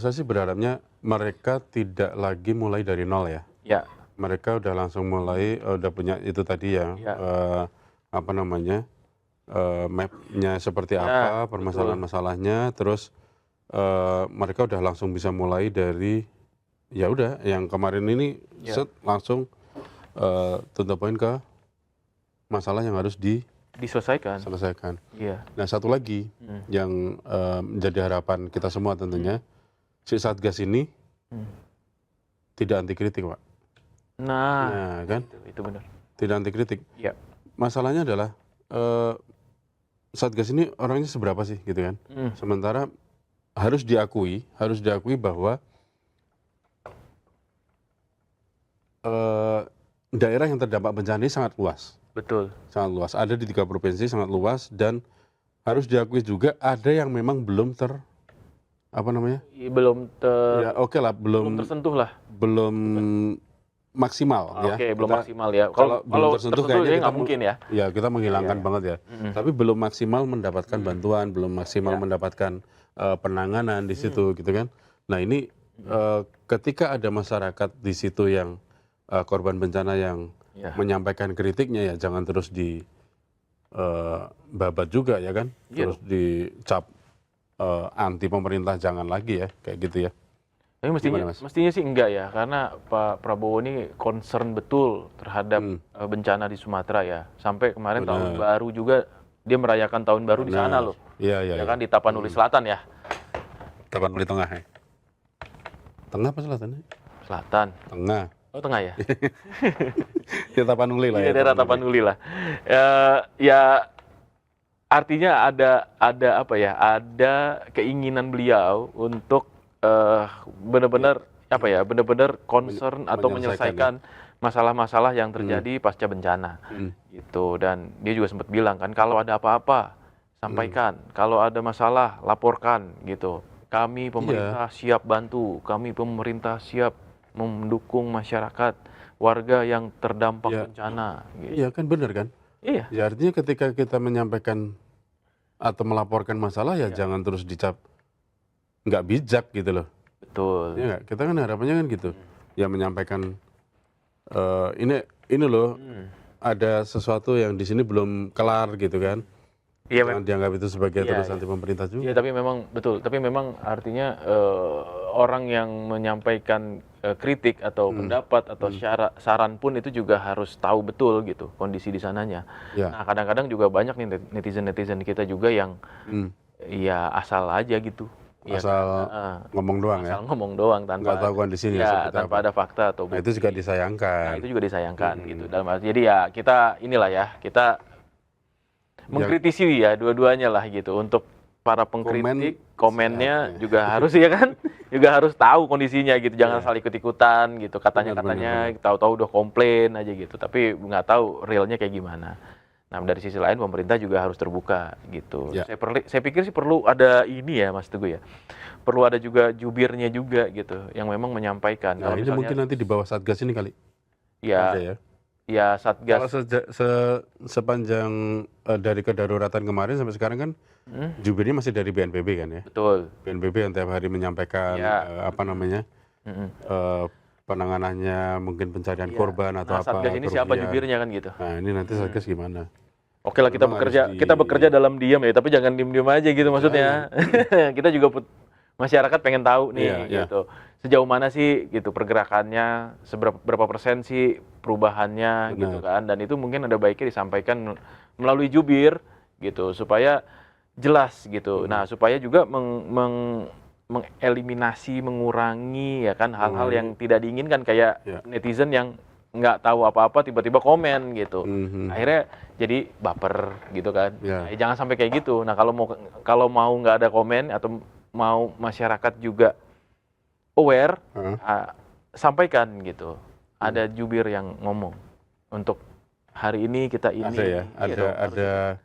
saya sih berharapnya mereka tidak lagi mulai dari nol ya. Ya, Mereka udah langsung mulai, udah punya itu tadi ya, ya, apa namanya, map-nya seperti ya, apa, betul. permasalahan-masalahnya, terus mereka udah langsung bisa mulai dari, ya udah yang kemarin ini Ya, langsung to the point ke masalah yang harus diselesaikan. diselesaikan. Iya. Nah satu lagi Hmm. yang menjadi harapan kita semua tentunya, si Satgas ini Hmm. tidak anti kritik, Pak. Nah, Nah kan, itu benar. tidak anti kritik. Ya. Masalahnya adalah Satgas ini orangnya seberapa sih gitu kan. Hmm. Sementara harus diakui bahwa daerah yang terdampak bencana ini sangat luas. Betul. Sangat luas. Ada di 3 provinsi, sangat luas, dan harus diakui juga ada yang memang belum apa namanya? Belum Ya oke lah, belum tersentuh lah. belum maksimal ya. Oke, belum Kita- maksimal ya. Kalau belum Kalau tersentuh tersentuh kayaknya ya kita nggak mungkin ya. Ya kita menghilangkan Iya. banget ya. Mm-mm. Tapi belum maksimal mendapatkan bantuan, belum maksimal Ya. mendapatkan penanganan di situ gitu kan. Nah ini ketika ada masyarakat di situ yang korban bencana yang Ya. menyampaikan kritiknya, ya jangan terus di babat juga ya kan. Iya Terus dicap anti pemerintah, jangan lagi ya kayak gitu ya. Tapi Gimana, Mas? mestinya sih enggak ya, karena Pak Prabowo ini concern betul terhadap bencana di Sumatera ya. Sampai kemarin tahun baru juga dia merayakan tahun baru di sana loh. Iya iya. Ya kan di Tapanuli Selatan ya. Tapanuli Tengah ya. Tengah apa selatan? Selatan. Tengah. Oh, tengah ya. Ya Tapanuli lah Iya, ya. daerah Tapanuli lah. Ya artinya ada apa ya? Ada keinginan beliau untuk benar-benar apa ya? Benar-benar concern atau menyelesaikan masalah-masalah yang terjadi pasca bencana. Gitu. Dan dia juga sempat bilang kan, kalau ada apa-apa sampaikan, kalau ada masalah laporkan gitu. Kami pemerintah siap bantu, kami pemerintah siap mendukung masyarakat warga yang terdampak bencana. Gitu. Iya kan benar kan? Iya. Ya artinya ketika kita menyampaikan atau melaporkan masalah ya jangan terus dicap nggak bijak gitu loh. Betul. Ya nggak? Kita kan harapannya kan gitu. Ya menyampaikan ini loh ada sesuatu yang di sini belum kelar gitu kan. Iya, Jangan dianggap itu sebagai tulis anti pemerintah juga. iya, tapi memang betul. Tapi memang artinya orang yang menyampaikan kritik atau pendapat atau saran pun itu juga harus tahu betul gitu kondisi di sananya. Ya. Nah, kadang-kadang juga banyak nih netizen kita juga yang ya asal aja gitu. Asal ngomong doang ya. Asal ngomong doang tanpa Nggak tahu kondisinya ya, seperti tanpa apa. ada fakta atau Nah itu juga disayangkan. Nah, itu juga disayangkan gitu. Dalam arti jadi ya kita inilah ya, kita mengkritisi ya dua-duanya lah gitu. Untuk para pengkritik, komennya juga harus ya kan, juga harus tahu kondisinya gitu. Jangan asal ikut-ikutan gitu. Katanya tahu-tahu udah komplain aja gitu. Tapi nggak tahu realnya kayak gimana. Nah dari sisi lain pemerintah juga harus terbuka gitu. Saya pikir sih perlu ada ini ya Mas Teguh ya. Perlu ada juga jubirnya juga gitu, yang memang menyampaikan. Nah, ini mungkin nanti di bawah Satgas ini kali. Ya, ya. Ya Satgas. Kalau sepanjang dari kedaruratan kemarin sampai sekarang kan jubirnya masih dari BNPB kan ya. Betul. BNPB yang tiap hari menyampaikan apa namanya penanganannya, mungkin pencarian korban atau apa. Satgas ini siapa jubirnya kan gitu. Nah ini nanti Satgas gimana? Oke lah kita bekerja dalam diam ya, tapi jangan diem-diem aja gitu maksudnya. Kita juga masyarakat pengen tahu nih gitu. Sejauh mana sih gitu pergerakannya, berapa persen sih perubahannya gitu kan. Dan itu mungkin ada baiknya disampaikan melalui jubir gitu supaya jelas gitu. Nah, supaya juga mengeliminasi, mengurangi ya kan hal-hal yang tidak diinginkan kayak netizen yang nggak tahu apa-apa tiba-tiba komen gitu. Akhirnya jadi baper gitu kan. Nah, jangan sampai kayak gitu. Nah, kalau mau nggak ada komen atau mau masyarakat juga aware, sampaikan gitu. Ada jubir yang ngomong untuk hari ini kita ini. Ada ya, ada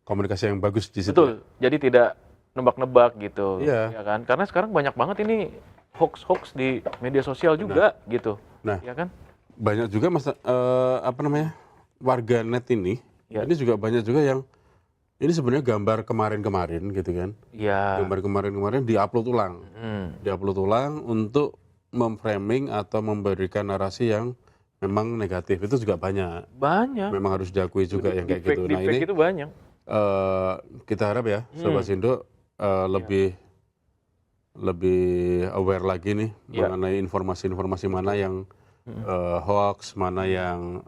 komunikasi yang bagus di situ. Betul. Jadi tidak nebak-nebak gitu, ya kan? Karena sekarang banyak banget ini hoax di media sosial juga gitu. Nah, ya kan? Banyak juga warga net ini juga banyak juga yang Ini sebenarnya gambar kemarin-kemarin gitu kan. Iya. Gambar kemarin-kemarin diupload ulang. Diupload ulang untuk memframing atau memberikan narasi yang memang negatif. Itu juga banyak. Banyak. Memang harus diakui juga yang kayak gitu. Nah Deepfake ini itu banyak. kita harap ya Sobat Sindo lebih aware lagi nih mengenai informasi-informasi mana yang hoax, mana yang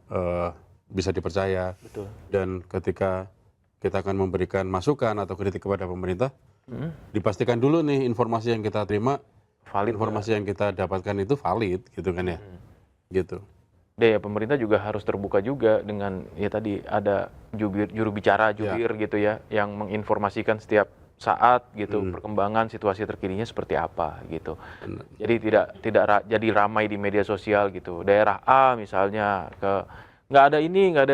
bisa dipercaya. Betul. Dan ketika kita akan memberikan masukan atau kritik kepada pemerintah, dipastikan dulu nih informasi yang kita terima, Valid. informasi yang kita dapatkan itu valid gitu kan ya. Gitu. Ya pemerintah juga harus terbuka juga dengan ya tadi ada juru bicara gitu ya yang menginformasikan setiap saat gitu perkembangan situasi terkininya seperti apa gitu. Jadi tidak jadi ramai di media sosial gitu. Daerah A misalnya nggak ada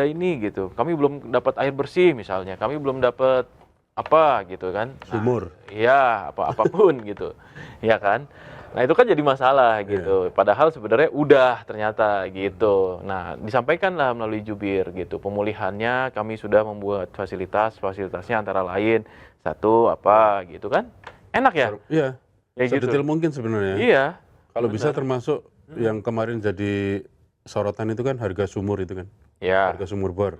ini gitu. Kami belum dapat air bersih misalnya. Kami belum dapat apa gitu kan. Sumur. Iya, apapun gitu. Ya kan? Nah, itu kan jadi masalah gitu. Padahal sebenarnya udah ternyata gitu. Nah, disampaikanlah melalui jubir gitu. Pemulihannya kami sudah membuat fasilitasnya antara lain satu apa gitu kan. Enak ya? Iya. Ya gitu. Sedetail mungkin sebenarnya. Iya. Kalau bisa termasuk yang kemarin jadi sorotan itu kan harga sumur itu kan. Ya. Harga sumur bor.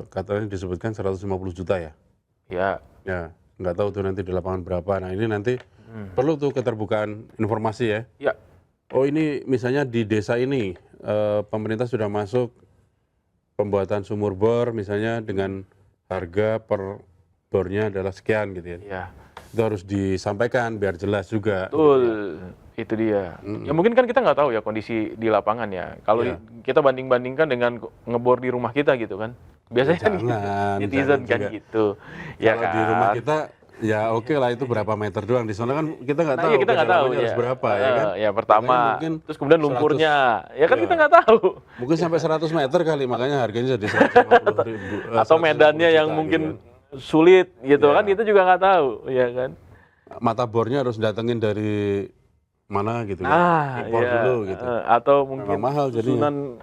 Katanya disebutkan 150 juta ya. Ya. Ya, nggak tahu tuh nanti di lapangan berapa. Nah ini nanti perlu tuh keterbukaan informasi ya. Ya. Oh ini misalnya di desa ini pemerintah sudah masuk pembuatan sumur bor misalnya dengan harga per bornya adalah sekian gitu ya. Ya. Itu harus disampaikan biar jelas juga. Betul, itu dia. Ya mungkin kan kita nggak tahu ya kondisi di lapangan ya. Kalau kita banding-bandingkan dengan ngebor di rumah kita gitu kan. Biasanya kan gitu. Netizen kan juga. gitu. Ya Kalau kan? di rumah kita ya oke lah itu berapa meter doang. Di sana kan kita nggak tahu. Iya kita nggak tahu ya. Harus berapa ya kan. Ya pertama, mungkin terus kemudian lumpurnya. Ya kan kita nggak tahu. Mungkin sampai 100 meter kali makanya harganya jadi 150.000. Atau medannya yang mungkin sulit gitu kan kita juga nggak tahu ya kan. Mata bornya harus datengin dari mana gitu kan. Impor iya. dulu gitu. Atau mungkin memang mahal jadinya. susunan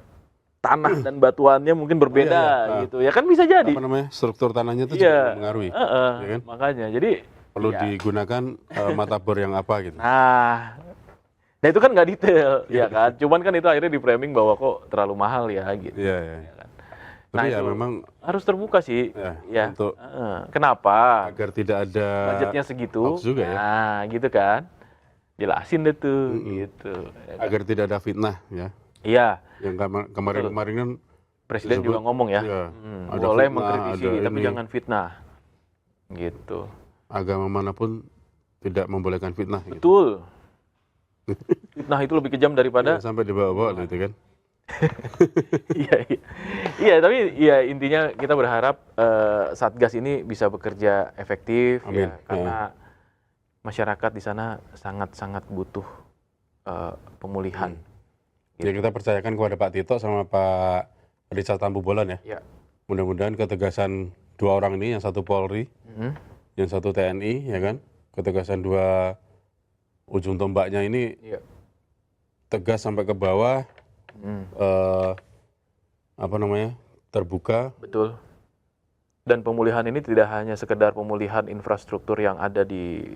tanah dan batuannya mungkin berbeda gitu. Ya kan bisa jadi. Apa namanya? Struktur tanahnya itu juga mempengaruhi. Ya kan? Makanya jadi perlu digunakan mata bor yang apa gitu. Nah itu kan nggak detail ya kan. Cuman kan itu akhirnya di framing bahwa kok terlalu mahal ya gitu. Iya. Ya kan? Tapi Nah ya itu memang harus terbuka sih. Ya. untuk kenapa? agar tidak ada Budgetnya segitu. hoax juga ya. Nah gitu kan. Jelasin deh tuh gitu. Agar tidak ada fitnah ya. Iya. Yang kemarin-kemarin kan Presiden juga ngomong ya. ada Boleh fitnah, mengkritisi ada tapi ini. jangan fitnah. Gitu. Agama manapun tidak membolehkan fitnah gitu. Betul. Fitnah itu lebih kejam daripada Sampai dibawa-bawa gitu kan. Iya, tapi ya intinya kita berharap Satgas ini bisa bekerja efektif. Amin. Ya, karena masyarakat di sana sangat-sangat butuh pemulihan. Ya kita percayakan kepada Pak Tito sama Pak Richard Tambubolon ya. Ya. Mudah-mudahan ketegasan dua orang ini, yang satu Polri, yang satu TNI, ya kan, ketegasan dua ujung tombaknya ini tegas sampai ke bawah, apa namanya, terbuka. Betul. Dan pemulihan ini tidak hanya sekedar pemulihan infrastruktur yang ada di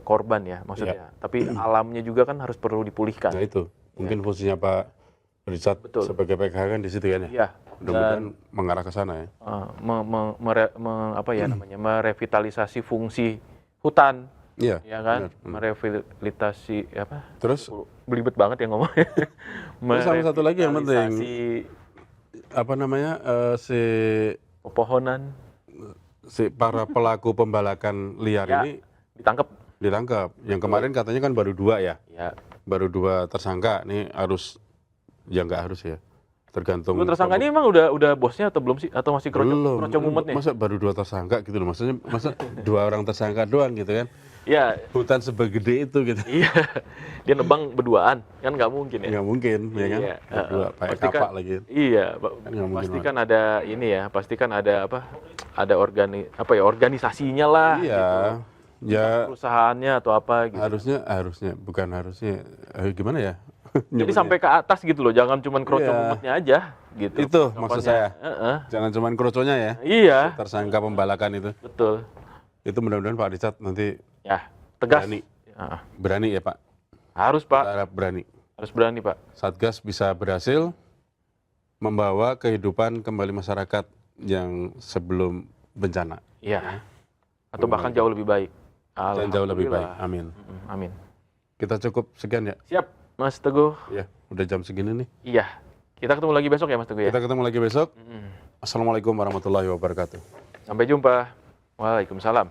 korban ya, maksudnya, tapi alamnya juga kan harus perlu dipulihkan. Nah itu, mungkin fungsinya Pak Richard sebagai PKH kan di situ kan ya. Iya. Mudah-mudahan mengarah ke sana ya. Merevitalisasi fungsi hutan. Iya. Ya kan, merevitalisasi apa? Terus belibet banget ya ngomongnya. Terus sama satu lagi yang penting, apa namanya, pepohonan, para pelaku pembalakan liar ini ditangkap. Yang kemarin katanya kan baru 2 ya. Baru 2 tersangka. Nih harus, ya nggak harus ya. Tergantung. Tersangka ini emang udah bosnya atau belum sih? Atau masih belum? mumet nih? Masa baru 2 tersangka gitu loh. Maksudnya masa 2 orang tersangka doang gitu kan? Iya. Hutan sebegede itu gitu. Iya. Dia nebang berduaan kan nggak mungkin ya? Nggak mungkin, ya kan? Berdua pakai kapak lagi. Iya. Pastikan ada ini ya. Pastikan ada apa? Ada organisasinya lah. Iya. Gitu. Ya. Perusahaannya atau apa? Gitu. Harusnya bukan harusnya. Gimana ya? Jadi nyebutnya. sampai ke atas gitu loh, jangan cuman kroco Iya. mumetnya aja gitu. Itu maksud Pokoknya. saya. Jangan cuma kroconya ya. Iya, Tersangka pembalakan itu. betul. Itu mudah-mudahan Pak Richard nanti Ya, tegas. berani. Ya, Berani ya Pak. harus Kita Pak, harap berani. harus berani Pak. Satgas bisa berhasil membawa kehidupan kembali masyarakat yang sebelum bencana. Iya. Atau bahkan jauh lebih baik. Dan jauh lebih baik. Alhamdulillah. Amin. Amin. Kita cukup sekian ya. Siap, Mas Teguh. Ya, udah jam segini nih. Iya. Kita ketemu lagi besok ya Mas Teguh ya. Kita ketemu lagi besok. Assalamualaikum warahmatullahi wabarakatuh. Sampai jumpa. Waalaikumsalam.